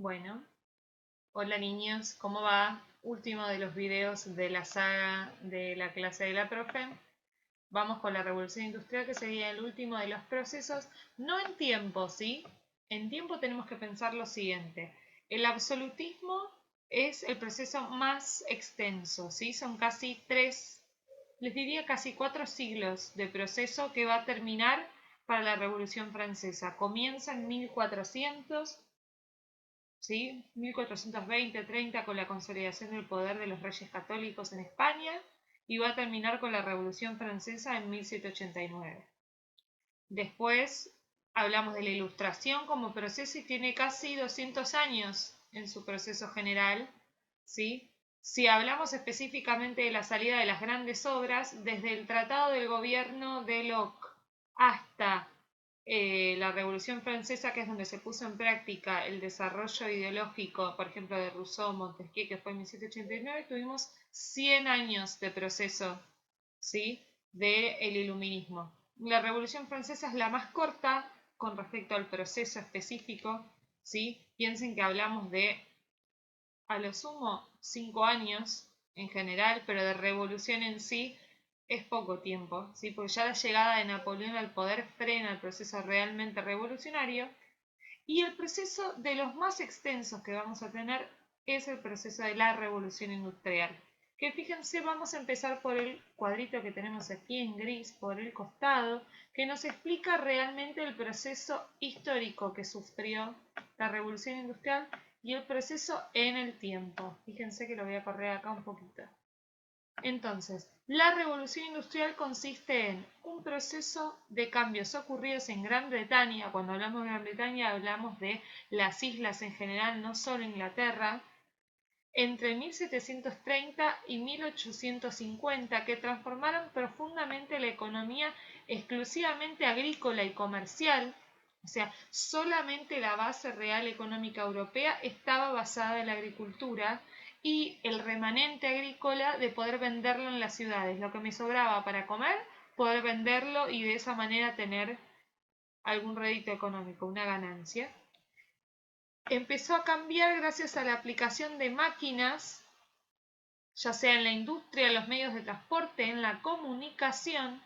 Bueno, hola niños, ¿cómo va? Último de los videos de la saga de la clase de la profe. Vamos con la revolución industrial, que sería el último de los procesos, no en tiempo, ¿sí? En tiempo tenemos que pensar lo siguiente. El absolutismo es el proceso más extenso, ¿sí? Son casi les diría casi 4 siglos de proceso que va a terminar para la Revolución Francesa. Comienza en 1400. ¿Sí? 1420-30 con la consolidación del poder de los reyes católicos en España y va a terminar con la Revolución Francesa en 1789. Después hablamos de la Ilustración como proceso y tiene casi 200 años en su proceso general, ¿sí? Si hablamos específicamente de la salida de las grandes obras, desde el Tratado del Gobierno de Locke hasta la Revolución Francesa, que es donde se puso en práctica el desarrollo ideológico, por ejemplo, de Rousseau, Montesquieu, que fue en 1789, tuvimos 100 años de proceso, ¿sí?, del iluminismo. La Revolución Francesa es la más corta con respecto al proceso específico, ¿sí? Piensen que hablamos de, a lo sumo, 5 años en general, pero de revolución en sí es poco tiempo, ¿sí? Porque ya la llegada de Napoleón al poder frena el proceso realmente revolucionario. Y el proceso de los más extensos que vamos a tener es el proceso de la revolución industrial. Que fíjense, vamos a empezar por el cuadrito que tenemos aquí en gris, por el costado, que nos explica realmente el proceso histórico que sufrió la revolución industrial y el proceso en el tiempo. Fíjense que lo voy a correr acá un poquito. Entonces, la revolución industrial consiste en un proceso de cambios ocurridos en Gran Bretaña. Cuando hablamos de Gran Bretaña hablamos de las islas en general, no solo Inglaterra, entre 1730 y 1850, que transformaron profundamente la economía exclusivamente agrícola y comercial. O sea, solamente la base real económica europea estaba basada en la agricultura y el remanente agrícola de poder venderlo en las ciudades. Lo que me sobraba para comer, poder venderlo y de esa manera tener algún rédito económico, una ganancia. Empezó a cambiar gracias a la aplicación de máquinas, ya sea en la industria, en los medios de transporte, en la comunicación,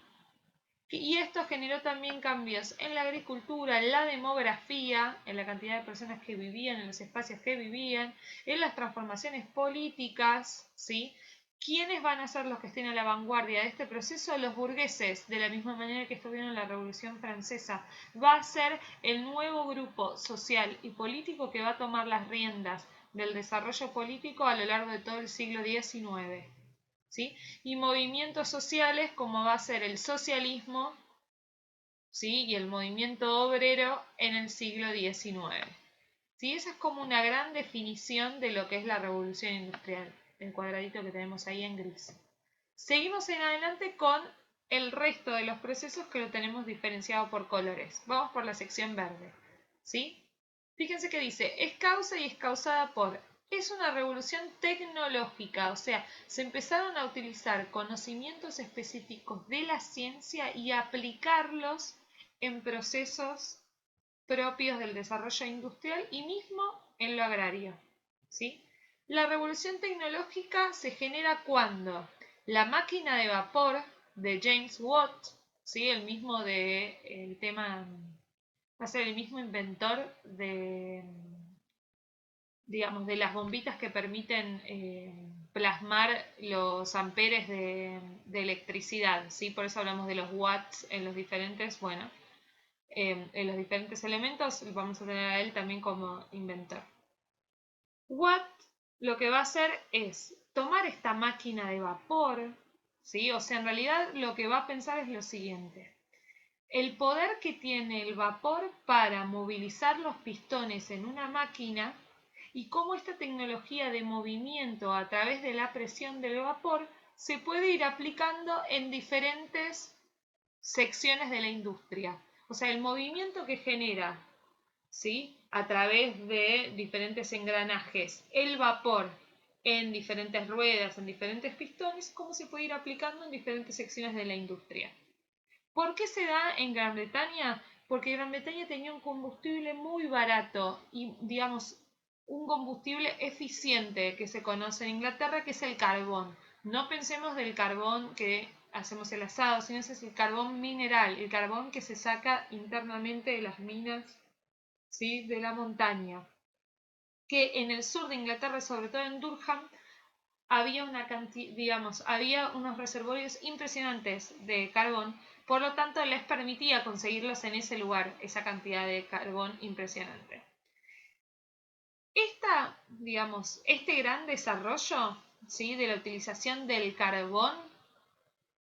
y esto generó también cambios en la agricultura, en la demografía, en la cantidad de personas que vivían, en los espacios que vivían, en las transformaciones políticas, ¿sí? ¿Quiénes van a ser los que estén a la vanguardia de este proceso? Los burgueses, de la misma manera que estuvieron en la Revolución Francesa. Va a ser el nuevo grupo social y político que va a tomar las riendas del desarrollo político a lo largo de todo el siglo XIX. ¿Sí? Y movimientos sociales como va a ser el socialismo, ¿sí?, y el movimiento obrero en el siglo XIX. ¿Sí? Esa es como una gran definición de lo que es la revolución industrial, el cuadradito que tenemos ahí en gris. Seguimos en adelante con el resto de los procesos que lo tenemos diferenciado por colores. Vamos por la sección verde, ¿sí? Fíjense que dice, es causa y es causada por. Es una revolución tecnológica, o sea, se empezaron a utilizar conocimientos específicos de la ciencia y aplicarlos en procesos propios del desarrollo industrial y mismo en lo agrario, ¿sí? La revolución tecnológica se genera cuando la máquina de vapor de James Watt, ¿sí?, el mismo de el tema, va a ser el mismo inventor de, digamos, de las bombitas que permiten plasmar los amperes de electricidad, ¿sí? Por eso hablamos de los watts en los diferentes, bueno, en los diferentes elementos, vamos a tener a él también como inventor. Watt lo que va a hacer es tomar esta máquina de vapor, ¿sí? O sea, en realidad lo que va a pensar es lo siguiente. El poder que tiene el vapor para movilizar los pistones en una máquina y cómo esta tecnología de movimiento a través de la presión del vapor se puede ir aplicando en diferentes secciones de la industria. O sea, el movimiento que genera, ¿sí?, a través de diferentes engranajes, el vapor en diferentes ruedas, en diferentes pistones, cómo se puede ir aplicando en diferentes secciones de la industria. ¿Por qué se da en Gran Bretaña? Porque Gran Bretaña tenía un combustible muy barato y, digamos, un combustible eficiente que se conoce en Inglaterra, que es el carbón. No pensemos del carbón que hacemos el asado, sino ese es el carbón mineral, el carbón que se saca internamente de las minas, ¿sí?, de la montaña. Que en el sur de Inglaterra, sobre todo en Durham, había una cantidad, digamos, había unos reservorios impresionantes de carbón, por lo tanto les permitía conseguirlos en ese lugar, esa cantidad de carbón impresionante. Digamos, este gran desarrollo, ¿sí?, de la utilización del carbón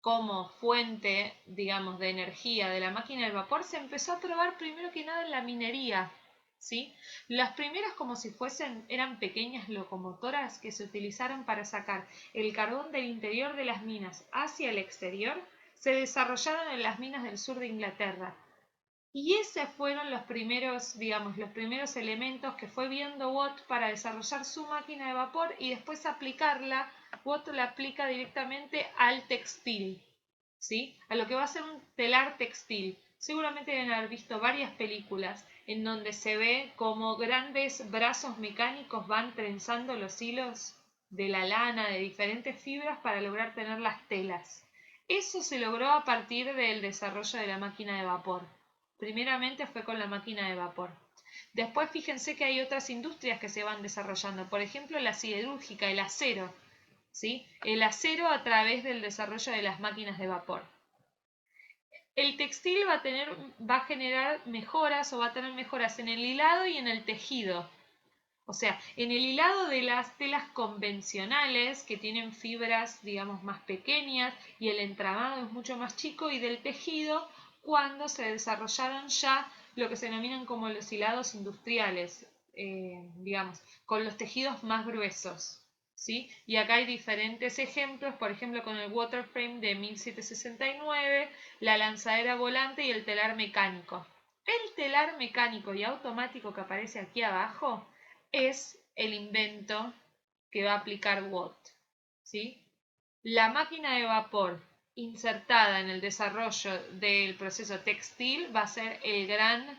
como fuente, digamos, de energía de la máquina del vapor se empezó a probar primero que nada en la minería, ¿sí? Las primeras, como si fuesen, eran pequeñas locomotoras que se utilizaron para sacar el carbón del interior de las minas hacia el exterior, se desarrollaron en las minas del sur de Inglaterra. Y esos fueron los primeros, digamos, los primeros elementos que fue viendo Watt para desarrollar su máquina de vapor y después aplicarla. Watt la aplica directamente al textil, ¿sí? A lo que va a ser un telar textil. Seguramente deben haber visto varias películas en donde se ve como grandes brazos mecánicos van trenzando los hilos de la lana de diferentes fibras para lograr tener las telas. Eso se logró a partir del desarrollo de la máquina de vapor. Primeramente fue con la máquina de vapor. Después fíjense que hay otras industrias que se van desarrollando, por ejemplo la siderúrgica, el acero, ¿sí? El acero a través del desarrollo de las máquinas de vapor. El textil va a generar mejoras o va a tener mejoras en el hilado y en el tejido. O sea, en el hilado de las telas convencionales que tienen fibras, digamos, más pequeñas y el entramado es mucho más chico, y del tejido cuando se desarrollaron ya lo que se denominan como los hilados industriales, digamos, con los tejidos más gruesos, ¿sí? Y acá hay diferentes ejemplos, por ejemplo con el waterframe de 1769, la lanzadera volante y el telar mecánico. El telar mecánico y automático que aparece aquí abajo es el invento que va a aplicar Watt, ¿sí? La máquina de vapor insertada en el desarrollo del proceso textil va a ser el gran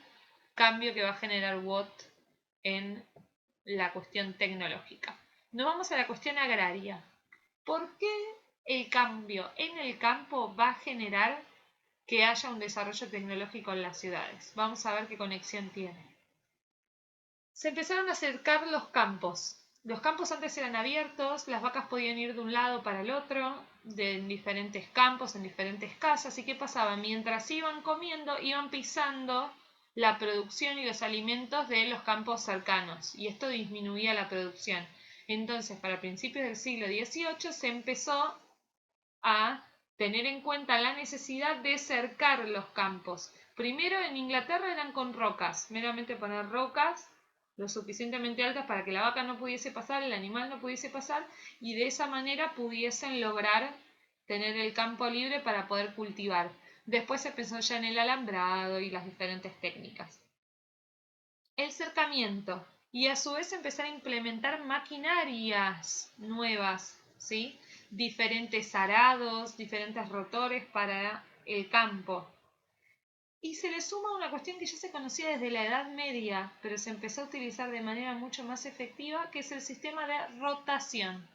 cambio que va a generar Watt en la cuestión tecnológica. Nos vamos a la cuestión agraria. ¿Por qué el cambio en el campo va a generar que haya un desarrollo tecnológico en las ciudades? Vamos a ver qué conexión tiene. Se empezaron a acercar los campos. Los campos antes eran abiertos, las vacas podían ir de un lado para el otro, en diferentes campos, en diferentes casas. ¿Y qué pasaba? Mientras iban comiendo, iban pisando la producción y los alimentos de los campos cercanos, y esto disminuía la producción. Entonces, para principios del siglo XVIII se empezó a tener en cuenta la necesidad de cercar los campos. Primero en Inglaterra eran con rocas, meramente poner rocas lo suficientemente altas para que la vaca no pudiese pasar, el animal no pudiese pasar, y de esa manera pudiesen lograr tener el campo libre para poder cultivar. Después se pensó ya en el alambrado y las diferentes técnicas. El cercamiento, y a su vez empezar a implementar maquinarias nuevas, ¿sí? Diferentes arados, diferentes rotores para el campo. Y se le suma una cuestión que ya se conocía desde la Edad Media, pero se empezó a utilizar de manera mucho más efectiva, que es el sistema de rotación.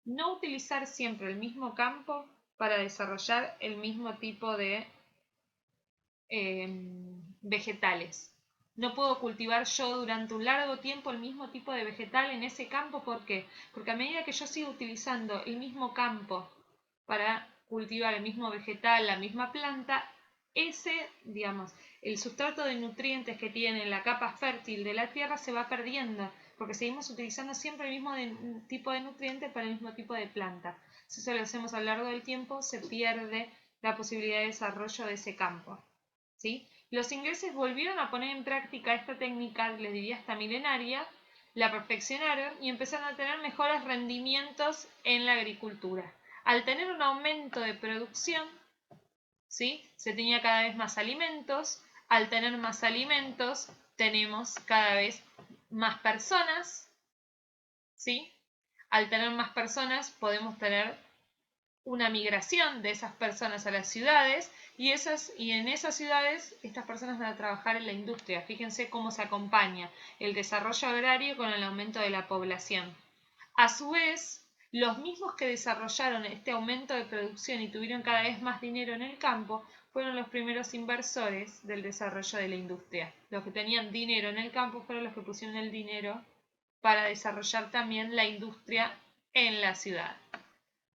No utilizar siempre el mismo campo para desarrollar el mismo tipo de vegetales. No puedo cultivar yo durante un largo tiempo el mismo tipo de vegetal en ese campo. ¿Por qué? Porque a medida que yo sigo utilizando el mismo campo para cultivar el mismo vegetal, la misma planta, digamos, el sustrato de nutrientes que tiene la capa fértil de la tierra se va perdiendo, porque seguimos utilizando siempre el mismo tipo de nutriente para el mismo tipo de planta. Si eso lo hacemos a lo largo del tiempo, se pierde la posibilidad de desarrollo de ese campo, ¿sí? Los ingleses volvieron a poner en práctica esta técnica, les diría hasta milenaria, la perfeccionaron y empezaron a tener mejores rendimientos en la agricultura. Al tener un aumento de producción, ¿sí?, se tenía cada vez más alimentos. Al tener más alimentos, tenemos cada vez más personas, ¿sí? Al tener más personas, podemos tener una migración de esas personas a las ciudades y en esas ciudades estas personas van a trabajar en la industria. Fíjense cómo se acompaña el desarrollo agrario con el aumento de la población. A su vez, los mismos que desarrollaron este aumento de producción y tuvieron cada vez más dinero en el campo fueron los primeros inversores del desarrollo de la industria. Los que tenían dinero en el campo fueron los que pusieron el dinero para desarrollar también la industria en la ciudad.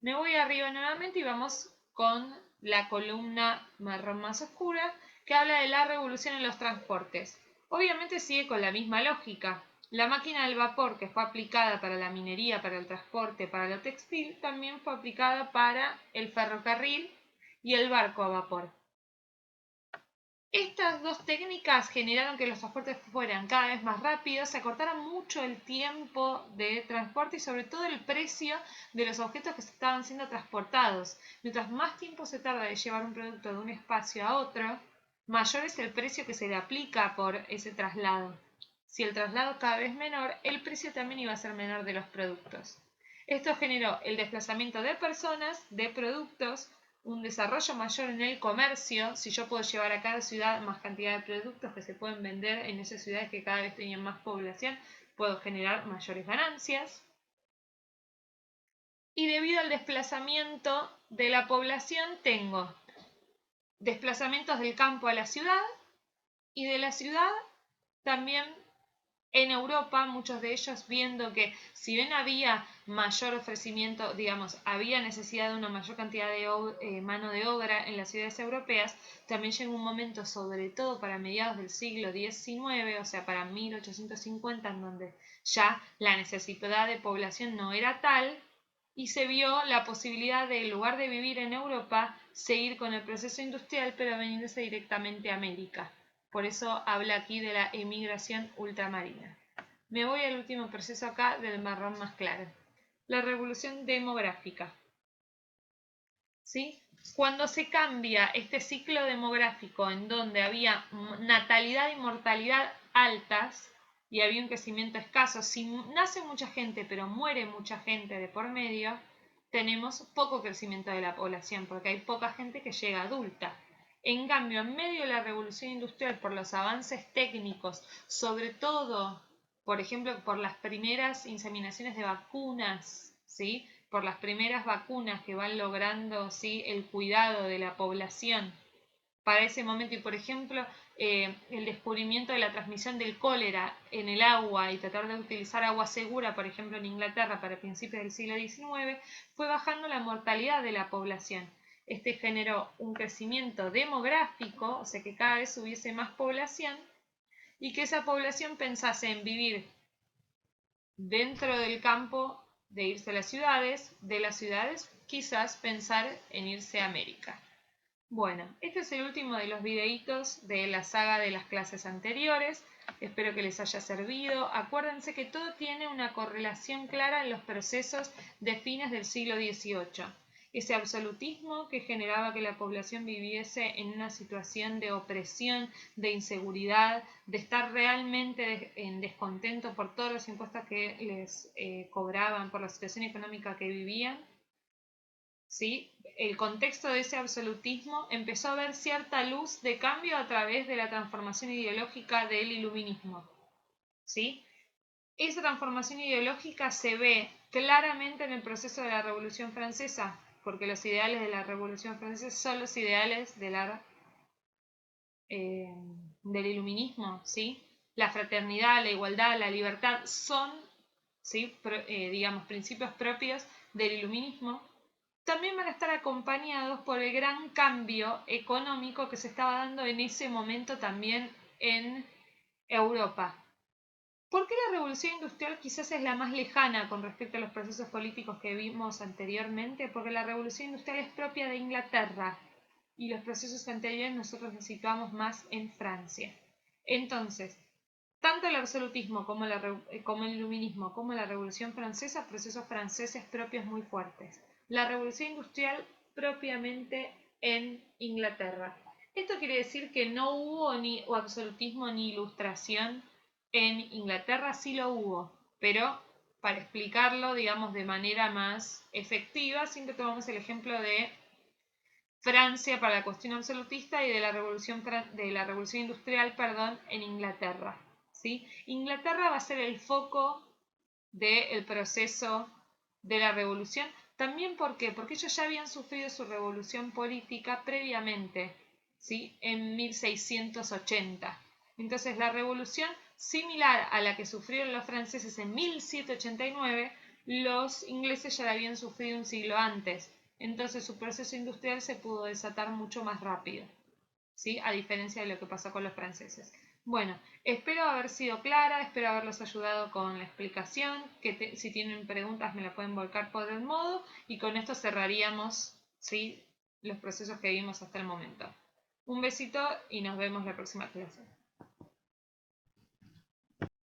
Me voy arriba nuevamente y vamos con la columna marrón más oscura que habla de la revolución en los transportes. Obviamente sigue con la misma lógica. La máquina del vapor que fue aplicada para la minería, para el transporte, para lo textil, también fue aplicada para el ferrocarril y el barco a vapor. Estas dos técnicas generaron que los transportes fueran cada vez más rápidos, se acortara mucho el tiempo de transporte y sobre todo el precio de los objetos que estaban siendo transportados. Mientras más tiempo se tarda de llevar un producto de un espacio a otro, mayor es el precio que se le aplica por ese traslado. Si el traslado cada vez menor, el precio también iba a ser menor de los productos. Esto generó el desplazamiento de personas, de productos, un desarrollo mayor en el comercio. Si yo puedo llevar a cada ciudad más cantidad de productos que se pueden vender en esas ciudades que cada vez tenían más población, puedo generar mayores ganancias. Y debido al desplazamiento de la población, tengo desplazamientos del campo a la ciudad y de la ciudad también en Europa, muchos de ellos viendo que si bien había mayor ofrecimiento, digamos, había necesidad de una mayor cantidad de mano de obra en las ciudades europeas, también llegó un momento, sobre todo para mediados del siglo XIX, o sea, para 1850, en donde ya la necesidad de población no era tal, y se vio la posibilidad de, en lugar de vivir en Europa, seguir con el proceso industrial, pero venirse directamente a América. Por eso habla aquí de la emigración ultramarina. Me voy al último proceso acá del marrón más claro. La revolución demográfica. ¿Sí? Cuando se cambia este ciclo demográfico en donde había natalidad y mortalidad altas y había un crecimiento escaso, si nace mucha gente pero muere mucha gente de por medio, tenemos poco crecimiento de la población porque hay poca gente que llega adulta. En cambio, en medio de la revolución industrial, por los avances técnicos, sobre todo, por ejemplo, por las primeras inseminaciones de vacunas, ¿sí? Por las primeras vacunas que van logrando, ¿sí?, el cuidado de la población para ese momento, y por ejemplo, el descubrimiento de la transmisión del cólera en el agua y tratar de utilizar agua segura, por ejemplo, en Inglaterra para principios del siglo XIX, fue bajando la mortalidad de la población. Este generó un crecimiento demográfico, o sea que cada vez hubiese más población y que esa población pensase en vivir dentro del campo, de irse a las ciudades, de las ciudades quizás pensar en irse a América. Bueno, este es el último de los videitos de la saga de las clases anteriores. Espero que les haya servido. Acuérdense que todo tiene una correlación clara en los procesos de fines del siglo XVIII. Ese absolutismo que generaba que la población viviese en una situación de opresión, de inseguridad, de estar realmente en descontento por todos los impuestos que les cobraban, por la situación económica que vivían. ¿Sí? El contexto de ese absolutismo empezó a ver cierta luz de cambio a través de la transformación ideológica del iluminismo. ¿Sí? Esa transformación ideológica se ve claramente en el proceso de la Revolución Francesa, porque los ideales de la Revolución Francesa son los ideales de del iluminismo. ¿Sí? La fraternidad, la igualdad, la libertad son, ¿sí?, digamos, principios propios del iluminismo. También van a estar acompañados por el gran cambio económico que se estaba dando en ese momento también en Europa. ¿Por qué la revolución industrial quizás es la más lejana con respecto a los procesos políticos que vimos anteriormente? Porque la revolución industrial es propia de Inglaterra y los procesos anteriores nosotros nos situamos más en Francia. Entonces, tanto el absolutismo como el iluminismo como la Revolución Francesa, procesos franceses propios muy fuertes. La Revolución Industrial propiamente en Inglaterra. Esto quiere decir que no hubo ni absolutismo ni ilustración en Inglaterra, sí lo hubo, pero para explicarlo, digamos, de manera más efectiva, siempre tomamos el ejemplo de Francia para la cuestión absolutista y de la revolución industrial, en Inglaterra. ¿Sí? Inglaterra va a ser el foco del proceso de la revolución. También, ¿por qué? Porque ellos ya habían sufrido su revolución política previamente, ¿sí? En 1680. Entonces, la revolución similar a la que sufrieron los franceses en 1789, los ingleses ya la habían sufrido un siglo antes. Entonces, su proceso industrial se pudo desatar mucho más rápido, ¿sí? A diferencia de lo que pasó con los franceses. Bueno, espero haber sido clara, espero haberlos ayudado con la explicación, si tienen preguntas me la pueden volcar por el modo, y con esto cerraríamos, ¿sí?, los procesos que vimos hasta el momento. Un besito y nos vemos la próxima clase.